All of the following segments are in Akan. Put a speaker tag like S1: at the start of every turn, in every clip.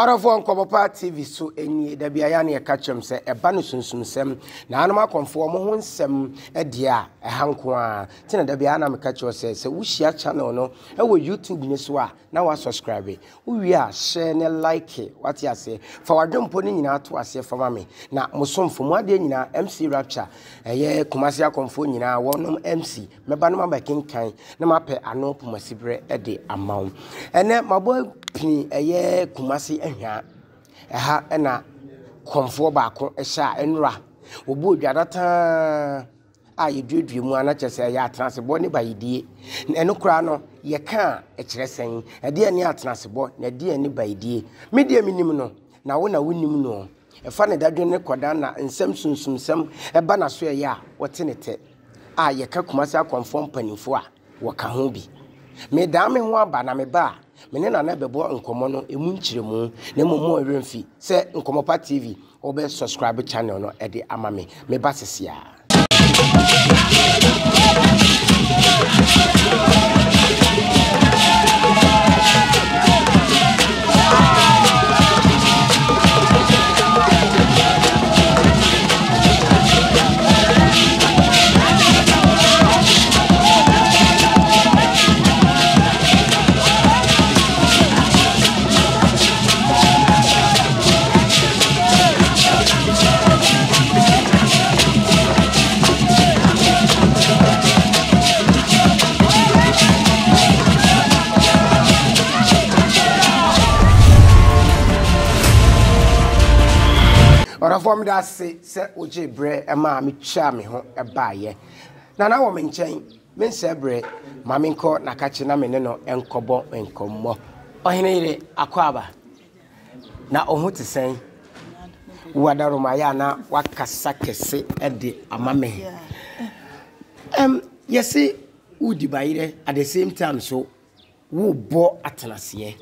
S1: Arafo Nkomopa TV so eni da bia ya na catchem se eba no sunsumsem na anoma konfo mo ho nsem e dia e hanko a tina da bia na me catch se wuhia channel no e wo YouTube ni so a na wa subscribe wi a share ne like what ya say for wadwempo ni nyina to ase fama me na musomfo mu ade nyina MC Rapture ye Kumasi akonfo nyina wonom MC meba no ma kenkan na mape ano pomasibre e de amaw ene mabo pin eye Kumasi ehwa eha ena konfo baako ehya enra obu odwadata a yeduedue mu ana kyese ya atrasebo ne bayidie eno kura no ye ka ekiresen ade ani atrasebo na ade ani bayidie medie minim no na wo na wonim no efa ne dadwe ne koda na nsem sunsumsem eba na so ya wote ne te a ye ka Kumasi akonfo mpanimfo a wo ka ho bi me da me ho aba na me ba mene na na bebo nkomo no emu nkyiremu na momo remfi se Nkomopa TV obe subscribe channel no e de ama me ba sesia Form that say oje bre e ma me twa me ho e baaye na wo me nchen me nse bre ma me nko na ka chi na me ne no enkobo enkommo ohene ire akwaba na ohu te sen wadaroma ya na wakasa kese e de amame yesi udi bayire at the same time so wo bo atenase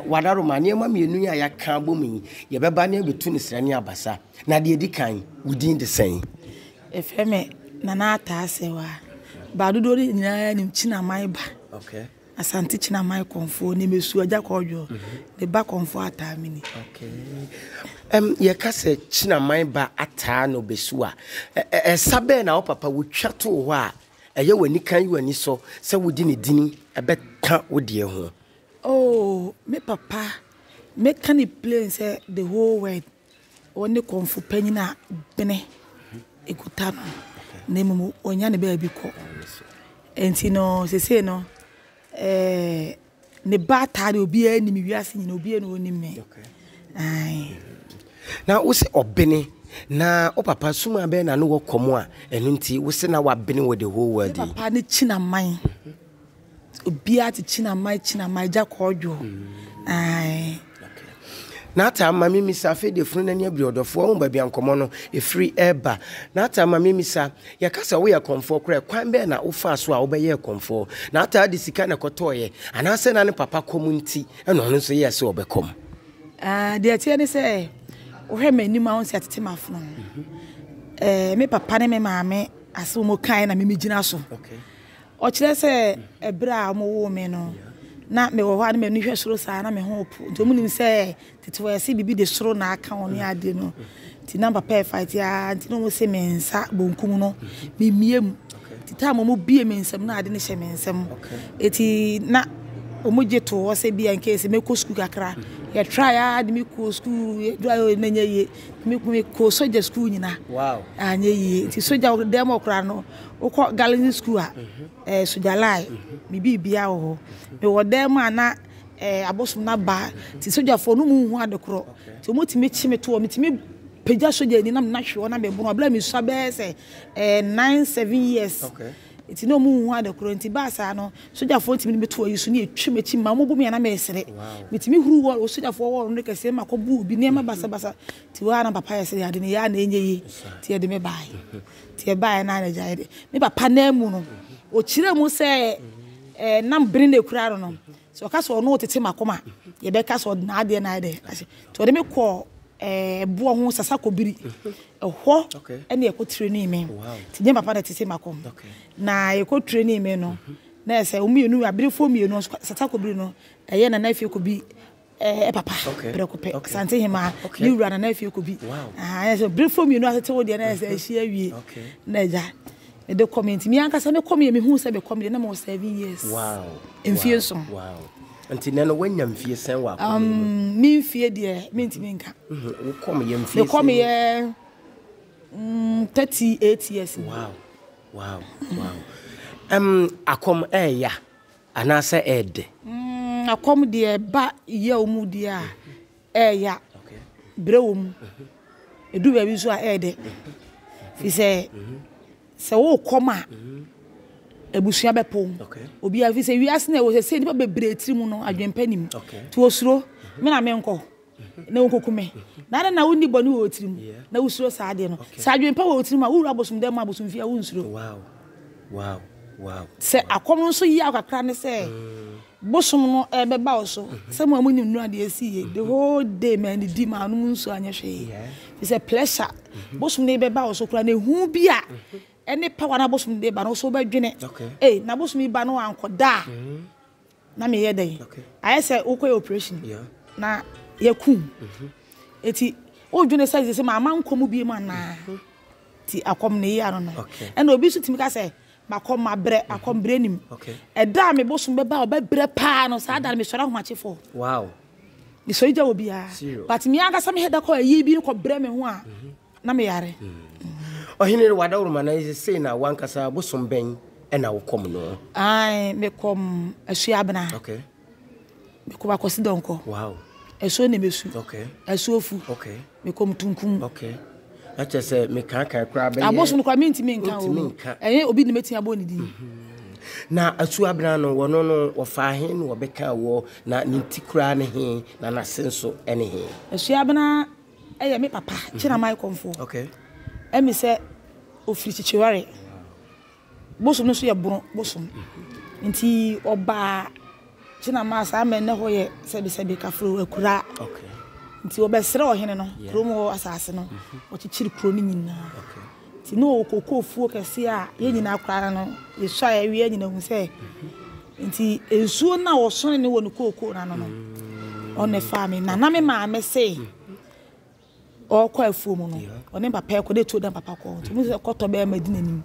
S1: wadaroma ne ma mienu ya yaka bomi ye beba ne betu ne srani abasa na de edikan within the same
S2: efeme na Ataa sewa ba dodo ni nyina nim Kyinaman ba
S1: okay
S2: asante Kyinaman konfo ne mesu aja kodwo de ba konfo Ataa mini
S1: okay ye ka se Kyinaman ba Ataa no besu a sabe na papa wo twato ho a eye wani kan yi wani so se wodi ne dini ebeka wodi ho.
S2: Oh, me papa, me can play say the whole world. Only konfu penina bene ekutano. Nemu onya ne baby ko. Enti no se say no ne ba Ataa obi ani mi wiase nyina obi no oni me. Okay. Ai.
S1: Na wo se obene na o papa suma be na no wo komo a enu nti wo se na wa bene wo the whole world.
S2: Papa ne Kyinaman. Obi ati Kyinaman ja kodwo. Ai.
S1: Na Ataa mami misa fe de funu na nia briodofo ho ba bia nkomo no e free eba na Ataa mami misa ya kasa wo ya konfo kra kwan be na wo fa so a wo be ye konfo na Ataa de sika na kotoye ana se na ne papa komunti eno no so ye se obekom
S2: de atie ne se wo hwe mani ma won se atete mafno me papa ne me maame aso mo kan na me migina so
S1: okay
S2: o kire se ebra mo wo me no na me wo ha na me nu hwe soro sa na me ho opo nti omunim se tete wo se bibi de soro na aka oni ade no ti na papa fight ya nti no mo se mensa bonkum no me miem ti ta mo bie mensam na ade ne hye mensam eti na omoje to wo se bia nke se me ko school kakra ya try ade me ko school do na nya ye me ko soja school nyina
S1: wow
S2: anya ye ti soja dem okra no ukọ gallery school a sojalai mi bibia wo me wo dem ana abosum na ba ti sojafo no mu hu adekoro ti omotimi chime to omitimi peja soja ni na hwe na be bono bla mi so be se 9-7 years
S1: okay
S2: ti no mu hu adekoro nti ba sa no sojafo ntimi be to yisu ni etwemechi ma mo bomu ya na me sere mitimi huru wo sojafo wo no kese ma ko bu bi ne ma basa ti wa na papa yese ya de ne ya na enye yi ti ya de me bai ti e bai na na jaide me papa na mu no o kire mu se nam brin ne kura no so ka so no tete makoma ye be ka so na ade na ade to de me ko bo ho sasa ko biri ho ene e ko training me ti nye papa na tete makom na e ko training me no na ese o mienu abirifo mienu sasa ko biri no eye na na fie ko bi papa prekope sante hima ni wura na afie ko bi so brefo mi no atete wo de na say ahia wie na ja me de comment mi anka se me come me hu se be come na mo 7 years enfie so
S1: anti na no wanya mfie sen wa ko
S2: mi mfie de mi ntimi nka
S1: wo come ye mfie
S2: me come ye 38 years
S1: wow akom ya anase ede
S2: akom de ba ye omu de a ya brewo mu edu ba bi so a ede fi se wo koma ebusua bepo obi a fi se wiase na wo se ni ba bebre tiri mu no adwempa nim to osuro me na me nko na wokokume na woni boni wo tiri mu na usuro sa ade no sa adwempa wo tiri mu a wura bosum dem abosum fi a wo nsuro
S1: wow
S2: se akom nso yi akakra ne se bosum no beba oso se mo amunim nu ade asiye the whole day man di ma no nso anya hwe it's a pleasure bosum ne beba oso kura na hu bi a ene power na bosum de ba no so badwene na bosum ba no ankoda na me ye den I say ukwe operation na yakum eti odwene size se ma nkomu bi ma na ti akom ne ya no ena obi so timi ka say makom mabre akom brenim eda me bosum beba obabre pa no sa da me sora homache fo me so ija obi a but me anga sam heda ko ayi bi ko bre me ho a na me yare
S1: ohine wada uruma na say na wankasa bosum ben ena wo kom no
S2: ai me kom Asuo Abenaa me ko ba kosi donko Asuo ne mesu Asuo fu me kom tunkum acha se me kan kra be abosun kwa minti me nka o obi ne metia bo ni di
S1: na Asuo Abenaa no wono no wo fa he no be ka wo na ninti kra ne he na na senso ene he
S2: Asuo Abenaa me papa china mai komfo emi se ofiri chichiware bosun no so ye bro bosun nti oba china ma sa me ne ho ye sebi kafro akura nti obesere ohene no kromo asase no ochichiri kro ni nyina nti no okokofuo kese a ye nyina akra no ye sha ya wie nyina hu se nti ensuo na osone ne wonu kokoko na no one fami na me ma me se okwa afuo mu no one papa ko de to da papa ko nti mu se koto be madina nim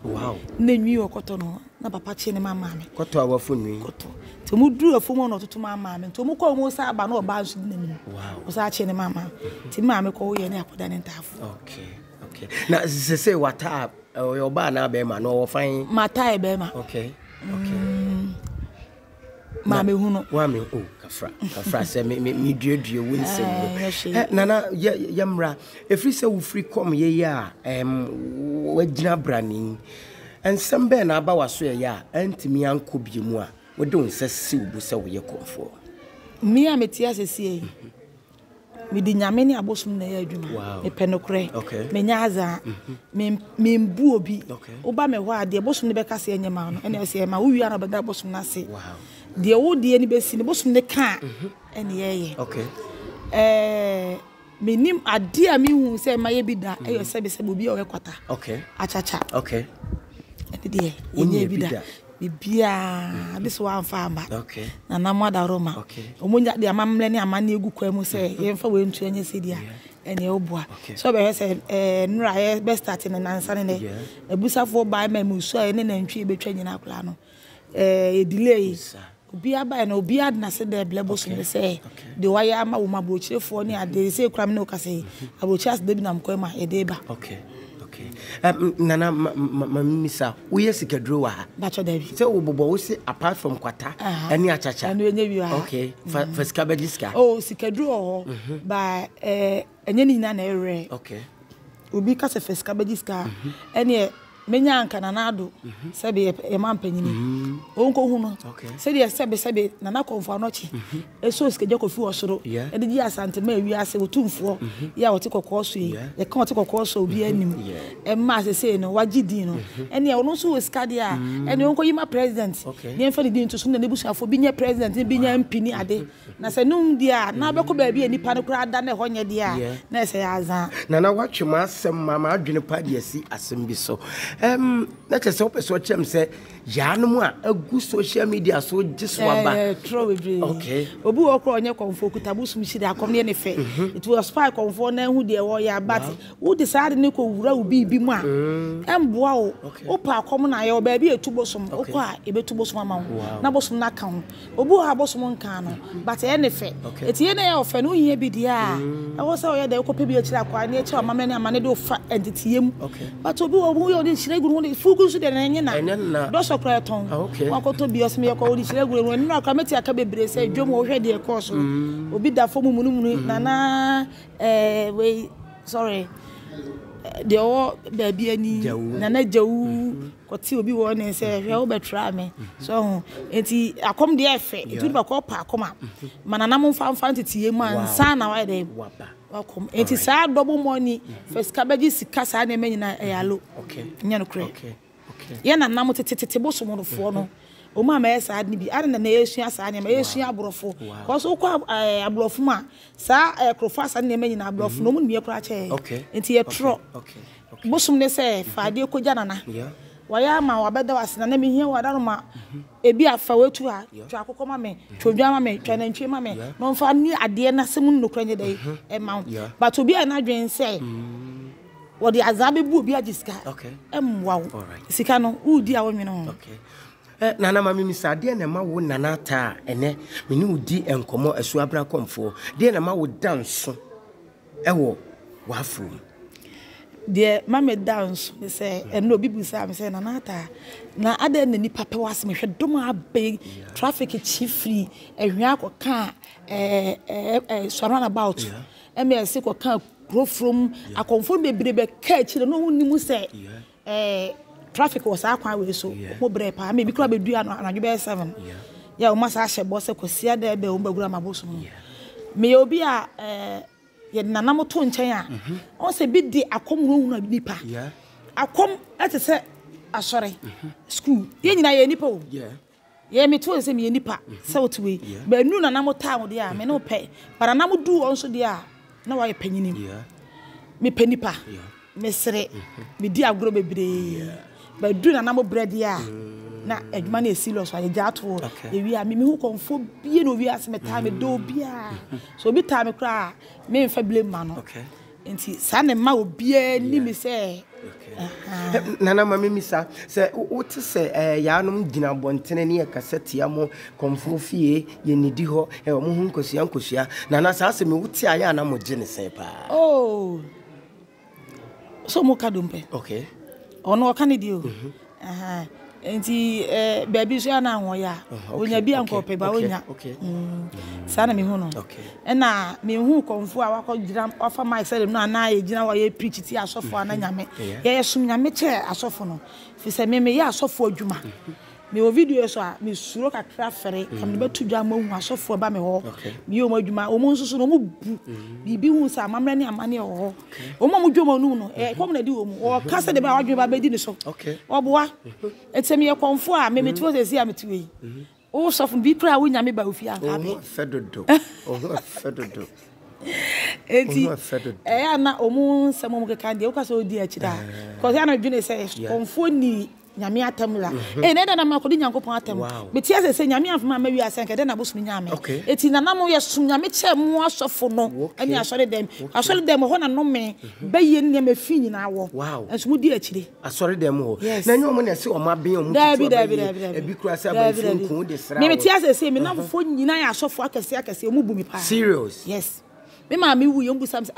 S2: na nwi okoto no na papa che ne mama me
S1: koto awafo nwi
S2: koto to mu duru afuo mu no toto mama me to mu ko mu sa aba na oba nso dina nim o sa che ne mama ti mama ko wo ye na akoda ne ntafo
S1: na se wata oba na be ma no wo fan
S2: mata e be ma mama hu no
S1: wa me kafra se me duadua wonsem nana yamra efri se wo free come ye ya wagina brani ensem be na aba waso ya antimi anko biemu a wo de wonsa siwbu se wo ye komfo
S2: mi a metia sesie mi di nyame ne abosum na ya adwuma me penokre me nyaza me mbu obi oba me ho ade abosum ne be kase enyema no ene se ma wo wi ana beda abosum na se de wo de ni be si ne bosum ne ka ene ye menim ade a mi hu se ma ye bi da eyo sebe obi o wekwata achacha ene de enye bi da bibia this one farmer na na mother roma omunya de amamle ne amane egu kwa mu se yemfa we ntu anya sedia ene oboa so be se nura ye be start ne nansa ne ebusafo ba ma musu a ne nantwi betwa nyina akla no delay obi aba na obi ad na se de blebos ne se de waya ama wo mabrochirefo ne ade se kram ne o kase abrochas de bi na mko ma e de ba
S1: nana mamisa wo yesikadro wa
S2: bacho David
S1: se wo bobo wo se apart from kwata ani achacha
S2: anu enye bi wa
S1: for skabediska
S2: sikadro ho ba enye ni na ere obi ka se for skabediska ene menya anka na nado sebe e mampanyini onko hu no sebe sebe na na konfo anochi eso skeje kofi osoro e de ya asante ma wi ase otumfo ya wote kokoso yi e kan wote kokoso obi anim e ma se no wagidi no ene e ono so oskade a ene onko yima president ne mfa di nto so na nebusuafo bi nye president bi nye MP ni ade na se num dia na be ko ba bi anipa no kura da na ho nye dia na se ya azan
S1: na watwe ma asem ma adwene pa dia si asem bi so na chese opeso chem say yanom a agu social media so giswaba
S2: okay obi wo kro onye konfo kutabusum shiri akom ne ne fe it was spy konfo na hu de wo ya but wo decide ne ko wura obi bi mu a emboa wo pa akom na ye ba bi etubosom wo ko a ebetubosom ama wo na bosom na kan obi wo abosom nkan no but ye ne fe etie na ye ofe no hie bi dia e wo say ye de ko pe bi akira akwa na echi amama ne amane de ofa entitiem but obi wo yo de shire guru wo fugu so de na nye na do so kra ton wakoto bi osme ye ko wo de shire guru no aka meti aka bebre say dwom wo hwe de ko so obi da fo munu nana we sorry de o da bi ani nana jawu ko ti obi wo ne say hwe wo betra me so enti akom de efe etu ba ko pa akoma manana mo fa ntitie mu ansa na wa de wakom enti sa double money first cabbage sika sa na menyina eyalo nya no kre ye na nam tete boso mo fo no o ma ma esa adni bi adna na yesua sa na ma yesua abrofo ko so ko abrofo ma sa krofa sa na menyina abrofo no mu nwie kra che enti ye tro boso ne se fa de ko janana waya ma wabeda wasina na mehia wadaro ma ebi afa wetu a twa akoko ma me twodwa ma me twa na ntwe ma me no mfa ni ade na sem no kranye dai e ma but obi a na dwen se wodi azabe bu obi agiska emwa sika no udi a wonwe no
S1: nana mami misa de na ma wo nana Ataa ene me ni udi enkomo asu abra komfo de na ma wo danso ewo wafro
S2: de mama dance me say no bibu say me say nana Ataa na ade na nipa pe wase me hwe dom abe traffic chiefly ehwia akoka surround about ms ko kan grow from akonfo bebrebe ka chire no nimu say traffic was akwa we so mo bre pa me bi kra be dua anadwo be 7 ya o masa hye bo se kosia da be o bagura maboso me obi a ye nana mo to nchen a on se bi di akom hu nipa akom etese asore school ye nyina ye nipa o ye me to se me nipa se wotwe ba nu nana mo ta mo de a me no pe para na mo du on so de a na wa ye panyini me panipa me sere me di agro bebre ba du nana mo bread ya na adwuma na serious aye jato ye wi a me hu konfo bie no wi aseme ta me do bia so bi ta me kra me mfa blame ma no enti sa ne ma obia ni me se
S1: nana mama misa se wote se yaanum gina bontene ne yakasete ya mo konfo fie ye nidi ho wo mo hu nkosua nana sa se me wote aya na mo gine se pa
S2: so mo kadompe ono ka ne dio enti baby so na ho ya onya bi ankope ba onya sana me hu no na me hu konfu a wakọ gira ofa mic say no na ye gina wa ye preach ti asofo ana nyame ye sum nyame che asofo no fi se me ye asofo adwuma me o video so a me suro kakra fere kam ne betu dwa ma hu asofo ba me ho me o madwuma o mo nsusu no mo bu bibi hu sa amamre ne amane ho o mo dwuma nu no kom na di o mu o ka se de ba wadwuma ba bedi ne so oboa etse me ye konfo a me metu se si a metu yi o sofo bi kra wo nyame ba ofi anka be
S1: fedodo
S2: enti na o mu nsemo mo keka de o ka so di akira cause ya na dwune se konfo ni nyame atamla ne na makodi nyankopon atam betia se nyame afma ma wi asenke de na bosu nyame eti na nam ye sum nyame che mu asofo no ani asore dem ho na no me baye ne ma fi nyina wo enso mu di akire
S1: asore dem ho na nyo mo na se o ma ben o mu tutu ebi kura se ba fi nkun de sra me
S2: betia se me na fofo nyina ya asofo akase mu bu mi pa
S1: serious
S2: yes me ma me wu ye mbu sam se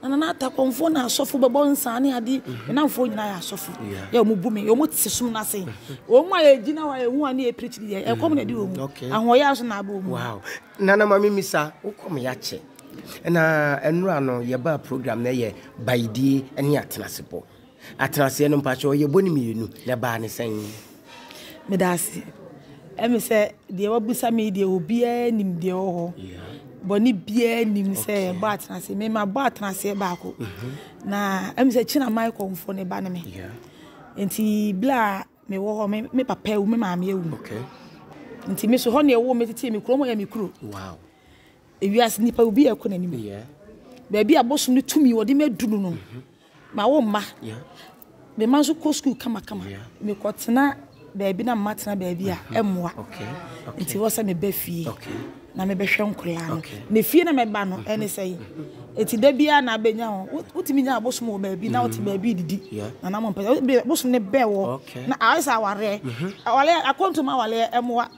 S2: nana Ataa konfo na asofo bebo nsane ade na mfo nyina ya asofo ya mu bumi yo mu tisum na se o mu aye gina wa ehu ani e preach di e kom na di o mu ahoya so na aba o mu
S1: nana mama misa ukom ya che na enura no ye ba program na ye baidie ene atenase no mpacho ye boni mienu na ba ne san
S2: medasi emi se de wabusa me de obi anim de ho boni bia nim se ba atenase me ma ba atenase ba ko na emi se Kyinaman konfo ne ba ne me enti bla me wo ho me papa wu me ma me wu enti me so ho ne wo me tete me kuro mo ya me kuro ewias nipa obi e ko na nim ba bia bosu ne tumi wo de medunu no ma wo ma me man so ko school kama me ko tena baabi na matena baabi a emmoa nti wo se me ba fie na me behwe nkola no ne fie na me ba no ene sei eti da bia na benya ho utimi nya abosom wo baabi na uti baabi didi na na mo mpa bosom ne be wo na awesa ware wale akontuma wale emmoa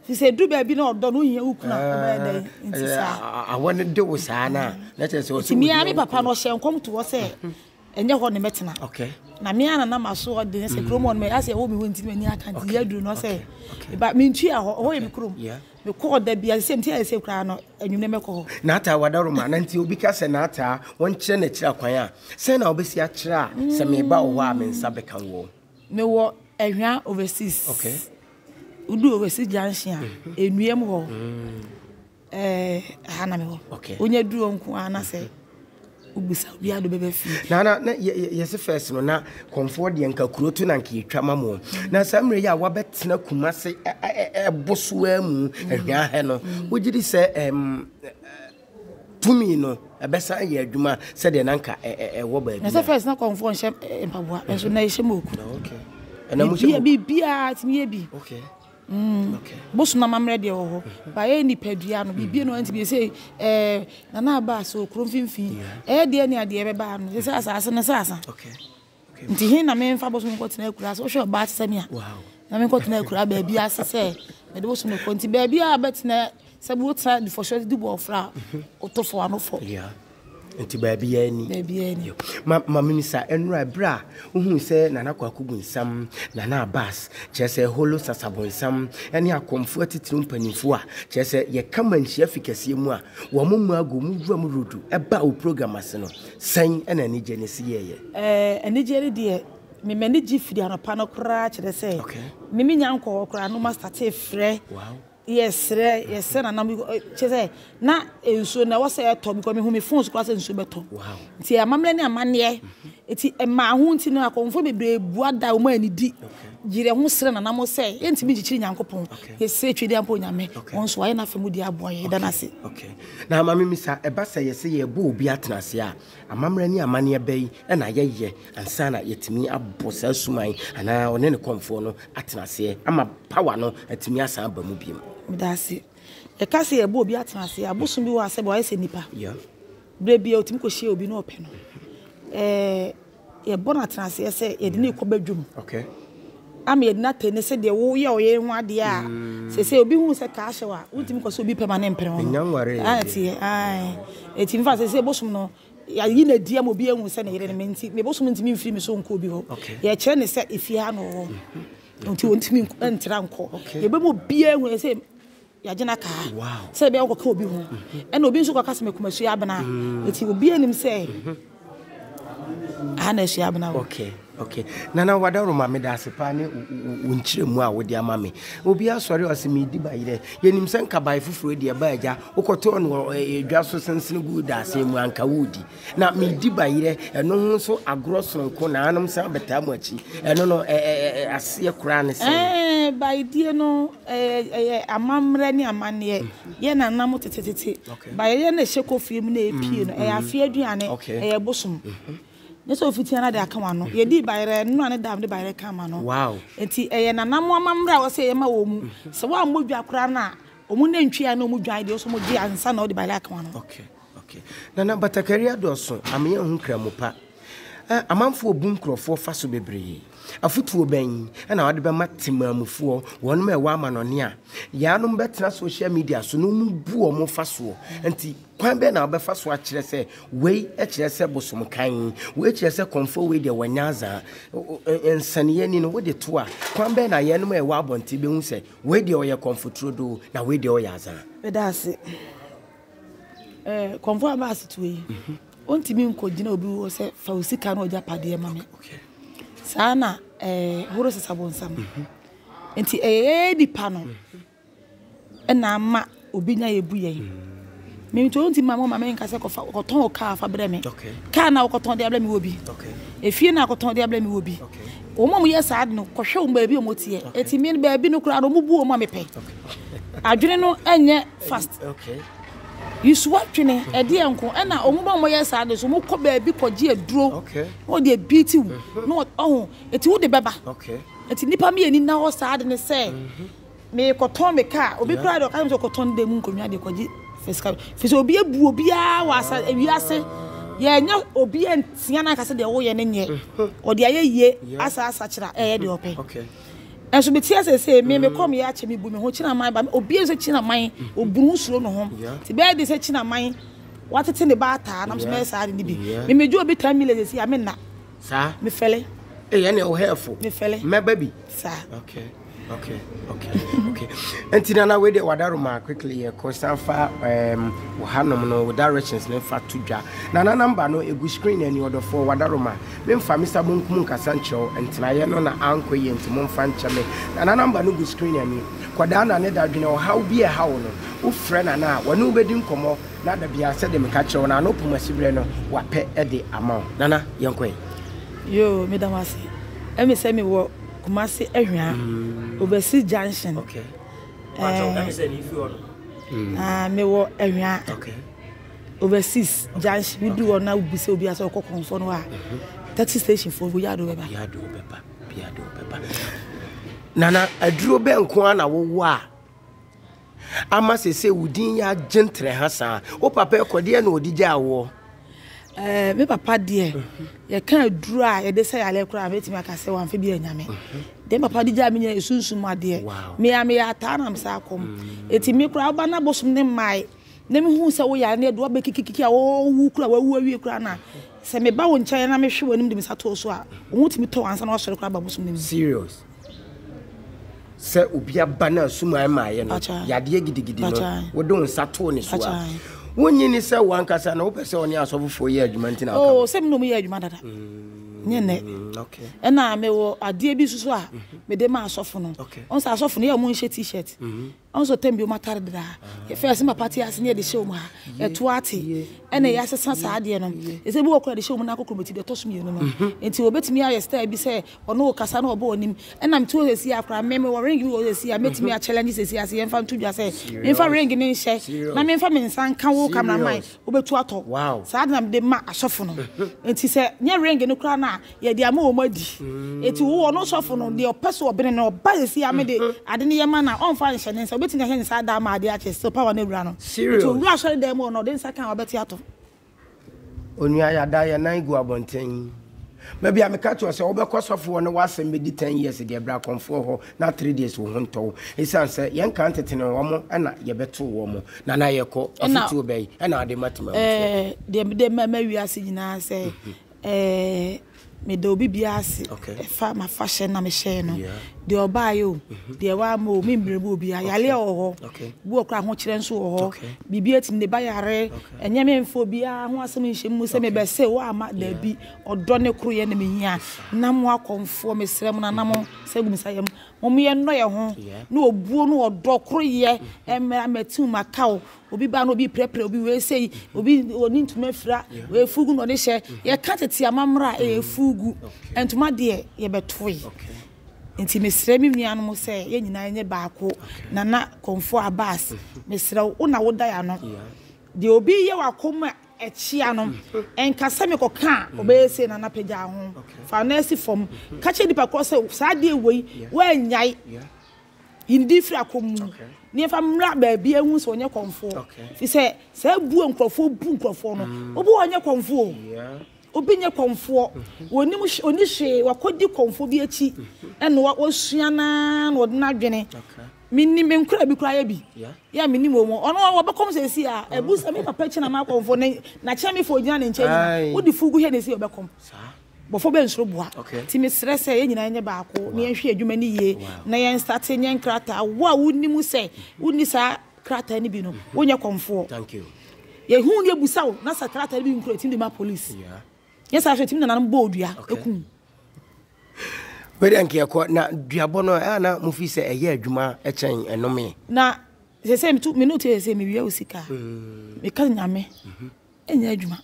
S2: fi se du baabi na odo no hia ukuna ba dai nti sa
S1: I want to do with Sana. Let us also.
S2: Me and papa no share come to us enye ho ne metena na me ana na maso de se krom on me ase wo me wonti me ni akanti ya duru no say ba me ntua ho ye me krom me ko da bia se ntia se kra no anwune me ko
S1: na ata wadaro ma na nti obi ka se na ata won kire na kira kwan a se na obesi a kire a se me ba wo a me nsa be kan wo
S2: me wo ehwa overseas udu overseas junction a enuem ho hana me ho onye duro nko ana se ubisa obi ado bebe fi
S1: na yes first no na comfort de nka kurotu na nka yetwa mamo na samre ya wabetena kumase eboso amu ehwa he no wogidi se tumi no ebesa ye adwuma se de na nka wo ba bi
S2: na first na comfort she empaboa enso na ye moku na mu she bibia timi bi bosu na mamre de wo ba ye ni padua no bibie no anti bi say na na ba so kro mfimfi de ne ade be ba no say asase na sasa nti hin na me mfa bosu ko tena akura so hwe ba tsami a na me ko tena akura ba bia asese me de bosu no ko nti ba bia betena sabu tra di for sure di bo fra otofo anofo
S1: nti baabi ya ni ma minisa enra bra uhu se nana kwakugu nsam nana bas chese holo sasabo nsam ene akomfo atitiru mpanimfo a chese ye kama nhia fikase mu a wo mu ago mu drum rodu eba o program ase no san ena ni genesi ye
S2: eni jeri de me mani gifidi anopa no kra chede se mimi nyanko kra no master te frɛ yes na na chese na enso na wose eto because me hu me phone so class enso beto nti amamle ne amane eti ma hu nti no akonfo bebre buada o ma ni di gire hu sere na na mo se enti bi gichiri nyankopon yese twede ampo nyame wonso aye na femu di aboye da na se
S1: na mama misa eba se yese ye bo obi atena se a amamle ne amane bai na yeye ansa na yetimi abosa suman ana one ne konfo no atena se ama power no atimi asan ba mu biem
S2: midasi e kase ye bo obi atena se abosun bi wa se bo ayese nipa brebi otimi ko hie obi no ope no ye bona atena se ye de ne ko badwum am ye na tene se de wo ye oye hu ade a se obi hu se ka hye wa utimi ko se obi permanent pere ho etimi fa se bosun no ya yi na dia mo bi ehun se na yere ne menti me bosun ntimi mfiri me so nko obi ho ye kire ne se efia no ho nti wontimi ntira nko ye be mo bi ehun se ya jina ka se be ko ka obi ho ena obi nso ko ka se me kumasu ya Abenaa eti obi anim se ana su ya Abenaa
S1: nana wadaro ma me da sepa ne wonkyire mu a wodi ama me obi asori o se me di ba yire yenim se nka bai fufuro di ba agya ukoto no edwa so sensene gu da se mu anka wodi na me di ba yire eno ho so agro ko na anum se beta mu achi eno no ase kura ne se
S2: bai die no amamre ni amane ye na nam tetetete bai ye na hye kofi mu na epie no afie aduane bosom Neso fitiana de akama no ye di bayre no ane dam de bayre kama no enti nanam amamra wo se ye ma wo mu se wa modwa kora na omu na ntwia na omu dwan de so mo di ansa na wo de bayre akama no
S1: nana batakaria doso amye hu kramupa amamfo obun krofo faso bebre afutuo ban na wade be matemamufo wonu ma ewa amanone a yaanum betena social media so no mu bu o mo faso enti kwan be na obefa so a kire se wei a kire se bosom kan wei kire se konfo wei de wanyaza ensane ni no wo de to a kwan be na yaanum ewa abonti be hu se wei de oye konfotro do na wei de oyaza
S2: bedase konfo abase to yi ontimi nkogina obi wo se fa osika na oja pade ma me sana horo sesabonsam enti di pano na ma obi nya yebu yen me to onti mama mama nka se ko ton ka fa bre me ka na ko ton de abla mi obi efie na ko ton de abla mi obi o mom ye saad no ko hwe o ba bi o motie eti mi ba bi no kura no mu bu o ma me pe adwene no enye fast You swap training, a dear uncle, and now, oh, my yes, I was more cold baby for G. Draw.
S3: Okay.
S2: Oh, dear beauty. No, oh, it's would the baba.
S3: Okay.
S2: It's nipper me and now sad and say, may cotton me car, or be proud of times of cotton de moon community. Fiscal. Fiso be a boobia was a yase. Yeah, no, obedient, Siana Casa de Oyen in ye, or the aye, as such a open.
S3: Okay.
S2: And so, tears say, may come here to me, booming, watching a mind, but obedience a chin of mine, or Bruce no home. To bear this chin of mine, what it's in the bar, and I'm small side in the bee. Me may do a bit 10 million, I mean that. Sir, me felle.
S3: Eh, any old helpful.
S2: Me felle.
S3: My baby.
S2: Sir.
S3: Okay. Okay. And Tina, we did Wadaruma quickly, a course and far, Hanum, no directions, no fat to jar. Nana number, no, a good screen any order for Wadaruma. Then for Mr. Munka Sancho and Tinayana Uncle and Timon Fanchame. Nana number, no good screen any. Quadana, Neda, you know, how be a howl. Oh, friend, and now, when nobody come up, not the Bia said them catch on an open Masibreno, what pet at the amount. Nana, young quay.
S2: Yo, Madam Massey, let me say me what. Kumasi area overseas junction.
S3: Okay.
S2: Me wo area.
S3: Okay.
S2: Overseas junction. We do on now be so be as a confirm wa. Taxi station for we yado beba.
S3: Biado pepper. Nana aduro be nko na wo wa. Ama se wudin ya gentle hasa. O papa ekode na odija wo.
S2: Me papa dear, you can't dry, you say I like crab, it's my case one for being yammy. Then papa did jammy soon, my dear. Me, I may Ataa, I'm sarcom. It's me crab, and I bosom them my name who say we are near Dwabby Kiki, oh, who crab, where we crana. Say me bow in China, I'm sure when him is at all. So, won't me to answer also crab bosom. Serious.
S3: Say, Ubia banner, Suma, my, Yadia Giddy, we don't Saturn. When you say one casa, no person else over 4 years, you maintain.
S2: Oh, some no me, you matter.
S3: Okay.
S2: And now me wo a dear bisua, me de ma soften. Okay. On sa soften your moon t-shirt. Also, tell me matter that. If I see my party as near the show, a twatty, and a yas sans adianum. Is a walk the show Monaco committee that toss me, until bet me I stay be say, or no Cassano born him, and I'm told to see after I remember ring you will see. I met me a challenge as I infant to just say, if I ring in share, my main family son can walk on my mind over to auto. Wow, Sadam de ma soften. And he said, near ring in the crana, yet they are more muddy. It will not soften on the person or been or by the sea. I made it. I didn't hear man on function and so betting the hands inside that my dear chest, so power never run. Serious. To rush them or no, then second or better.
S3: Only I die and I go about 10. Maybe I'm a catch was over cost of one was and maybe 10 years a dear black on 4 not 3 days will hunt all. His answer, young can't in a woman and not your better woman. Nana, your call and not to obey and I demand.
S2: The maybe I see now say, me do bibiasi fa ma fashion na me share no de oba yo de wa mo me mbrebu obi ayale oho bu okra ho kire nso oho bibi atim ne bayare enye me mfo bia ho asem nhemu se me be se wa ama da bi odo ne kro ye na me hia na mo akomfo me srem na na mo se gum sayem mo me no ye ho na obuo no odo kro ye emra metu makao obi ba no obi prepare obi we sei obi oni ntuma fira we fugu no ne hye ye ka tete amamra e fugu entuma de ye betoi enti mesre mi nuanu mo se ye nyina nye baako na konfo abas mesre wo na wo da ya no de obi ye wakoma echia no enkasa me koka obese na pagya ho fa na esi fom ka che dipa ko se sa de wei wa nyai indi fra komu ni fa mra ba bia hu so onye konfo fi se bu nkrofo no obi onye konfo obi nye konfo woni oni hwe wakodi konfo bi achi eno wasua na odna dwene minni me nkura bi kura ya bi ya minni mo ono obekom se si a ebusa me papa chi na ma konfo na che me fo gina ne nche wodi fugu he ne si obekom Boffour be nsoro boa ti me stress e nyina nye baako ne nhwe adwuma ni ye na yen start nye nkrata wa wonni mu se wonni sa krata ni bi no wonye konfo thank you ye hu ne busa wo na sa krata ni bi nkura tim de ma police yes I tim na nan bodua ekun
S3: we denk ye ko na duabo no na mu fi se eye adwuma e chen enome
S2: na se se me no te se me wi osika me ka nyame enya adwuma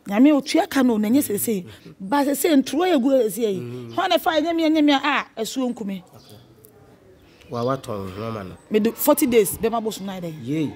S2: nyame otua ka no na nye se ba se ntro egu se yi ho na fa nyame asuo nkume
S3: wa waton roma no
S2: me do 40 days be ma bosu na dey
S3: ye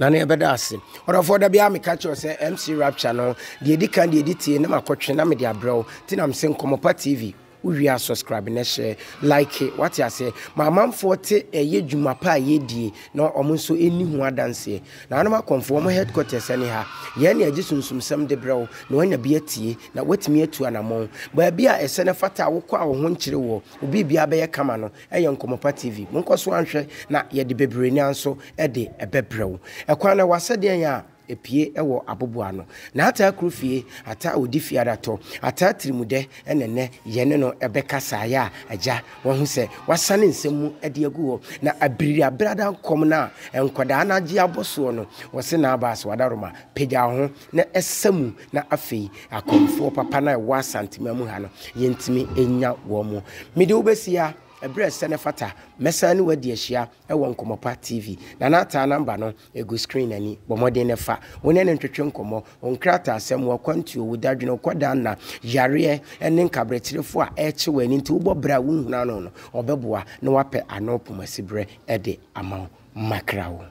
S1: na na ebeda ase orofo da bia me catch you say MC Rapture no de edikan de editi na makotwe na me de abrɛw ti na me se Nkomopa TV we are subscribe na share like what you say my mom forte eye dwuma pa yedie na omo so eni hu adanse na anoma conform headquarters ani ha ye na agi sunsumsam de brɛw na wanya bi atie na watimi atu anamon ba bia ese ne fata wokɔ a wo ho nkyere wo obi bia be ye kama no eye Nkomopa TV monko so anhwɛ na ye de bebreni anso e de ebebrɛw ekwan na wasede ya epie ewo aboboa no na Ataa krofie Ataa odi adato Ataa trimude enene yene no ebekasa ya agya wo hu se wasane nsemu ede agu na abiri abrada kom na enkoda na agi aboso no wose na abas wadaroma pegya ho na esamu na afei akomfo papa na wa santima mu ha no yentimi enya wo mo mede obesia ebre sene fata mesani wadi ahia ewo Nkomopa TV na Ataa number no egu screen ani bomode ne fa woni ne ntwetwe nkomo onkrata asem wo kwantu wudadwene koda na yare ene nkabretirefo a eche wani nti wo bra wo huna no obeboa na wape anopomasibre ede amaw makrawo